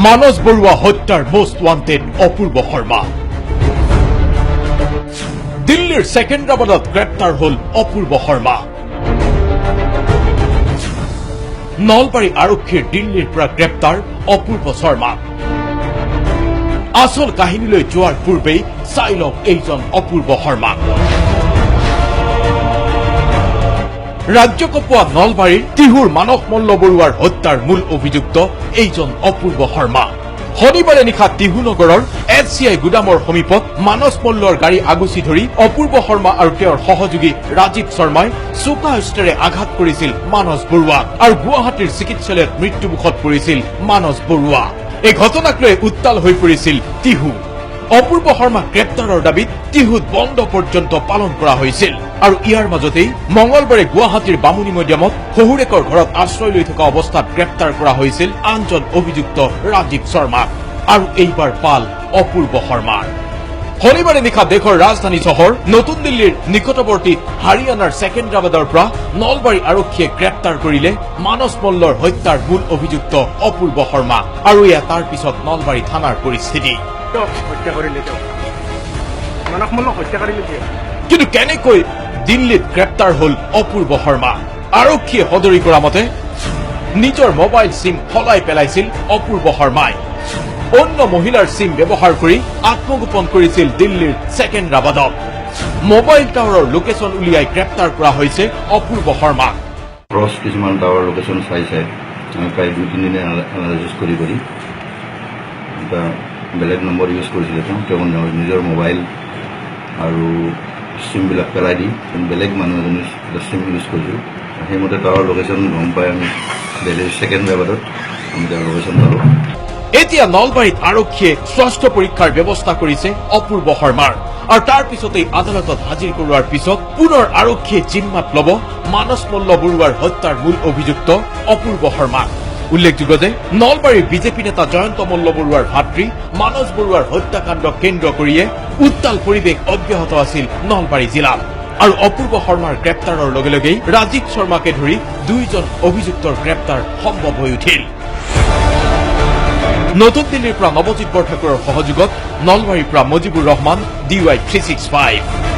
মানস বৰুৱা হত্যাৰ most wanted অপূৰ্ব শৰ্মা। দিল্লীৰ সেকেন্দ্ৰাবাদত গ্ৰেপ্তাৰ হল অপূৰ্ব শৰ্মা। নলবাৰী আৰক্ষীৰ দিল্লীৰ পৰা গ্ৰেপ্তাৰ অপূৰ্ব শৰ্মা। আসল কাহিনীলৈ যোৱাৰ পূৰ্বেই চাই লওক এইজন অপূৰ্ব শৰ্মা। ৰাজ্য কপোৱা নলবাৰীৰ তিহুৰ মানস মল্ল বৰুৱাৰ হত্যাৰ মূল অভিযুক্ত এইজন অপূৰ্ব শৰ্মা। শনিবাৰে নিশা তিহু নগৰৰ FCI গুদামৰ সমীপত মানস মল্লৰ গাড়ী আগুচি ধৰি অপূৰ্ব শৰ্মা আৰু তেওঁৰ সহযোগী ৰাজীৱ শৰ্মাই চোকা অস্ত্ৰেৰে আঘাত কৰিছিল মানস বৰুৱাক আৰু গুৱাহাটীৰ চিকিৎসালয়ত মৃত্যুমুখত পৰিছিল মানস বৰুৱা। এই ঘটনাক লৈ উত্তাল হৈ পৰিছিল তিহু। অপূৰ্ব শৰ্মা গ্ৰেপ্তাৰৰ দাবীত তিহুত বন্ধ পৰ্যন্ত পালন কৰা হৈছিল আৰু ইয়াৰ মাজতেই মঙলবাৰে গুৱাহাটীৰ বামুণী মৈদামত শহুৰেকৰ ঘৰত আশ্ৰয় লৈ থকা অৱস্থাত গ্ৰেপ্তাৰ কৰা হৈছিল আনজন অভিযুক্ত ৰাজীৱ শৰ্মাক আৰু এইবাৰ পাল অপূৰ্ব শৰ্মাৰ। শনিবাৰে নিশা দেশৰ ৰাজধানী চহৰ নতুন দিল্লীৰ নিকটৱৰ্তী হাৰিয়ানাৰ সেকেন্দ্ৰাবাদৰ পৰা নলবাৰী আৰক্ষীয়ে গ্ৰেপ্তাৰ কৰিলে মানস মল্লৰ হত্যাৰ মূল অভিযুক্ত অপূৰ্ব শৰ্মা আৰু এয়া তাৰ পিছত নলবাৰী থানাৰ পৰিস্থিতি। কিন্তু কেনেকৈ দিল্লীত গ্ৰেপ্তাৰ হল অপূৰ্ব শৰ্মা? আৰক্ষীয়ে সদৰি কৰা মতে নিজৰ মোবাইল সিম সলাই পেলাইছিল অপূৰ্ব শৰ্মাই। অন্য মহিলাৰ সিম ব্যৱহাৰ কৰি আত্মগোপন কৰিছিল দিল্লীৰ সেকেন্দ্ৰাবাদত। মোবাইল টাৱাৰৰ লোকেশন উলিয়াই গ্ৰেপ্তাৰ কৰা হৈছে অপূৰ্ব শৰ্মাক। ক্ৰছ কিছুমান টাৱাৰ লোকেশন চাই প্ৰায় 2-3 দিনে এনালাইচিছ কৰি এটা বেলেগ নম্বৰ ইউজ কৰিছিলে। তেওঁ নিজৰ মোবাইল আৰু চিমবিলাক পেলাই দি বেলেগ মানুহ এজনী চিম ইউজ কৰিছিল। সেইমতে টাৱাৰ লোকেশন গম পাই আমি দিল্লীৰ সেকেন্দ্ৰাবাদত আমি তেওঁৰ লোকেশন পালোঁ। এতিয়া নলবাৰীত আৰক্ষীয়ে স্বাস্থ্য পৰীক্ষাৰ ব্যৱস্থা কৰিছে অপূৰ্ব শৰ্মাৰ আৰু তাৰ পিছতেই আদালতত হাজিৰ কৰোৱাৰ পিছত পুনৰ আৰক্ষীয়ে জিম্মাত লব মানস মল্ল বৰুৱাৰ হত্যাৰ মূল অভিযুক্ত অপূৰ্ব শৰ্মাক। উল্লেখযোগ্য যে নলবাৰীৰ বিজেপি নেতা জয়ন্ত মল্ল বৰুৱাৰ ভাতৃ মানস বৰুৱাৰ হত্যাকাণ্ডক কেন্দ্ৰ কৰিয়ে উত্তাল পৰিৱেশ অব্যাহত আছিল নলবাৰী জিলাত আৰু অপূৰ্ব শৰ্মাৰ গ্ৰেপ্তাৰৰ লগে লগেই ৰাজীৱ শৰ্মাকে ধৰি 2জন অভিযুক্তৰ গ্ৰেপ্তাৰ সম্ভৱ হৈ উঠিল। নতুন দিল্লীৰ পৰা নৱজিৎ বৰঠাকুৰৰ সহযোগত নলবাৰীৰ পৰা মজিবুৰ ৰহমান DY 365।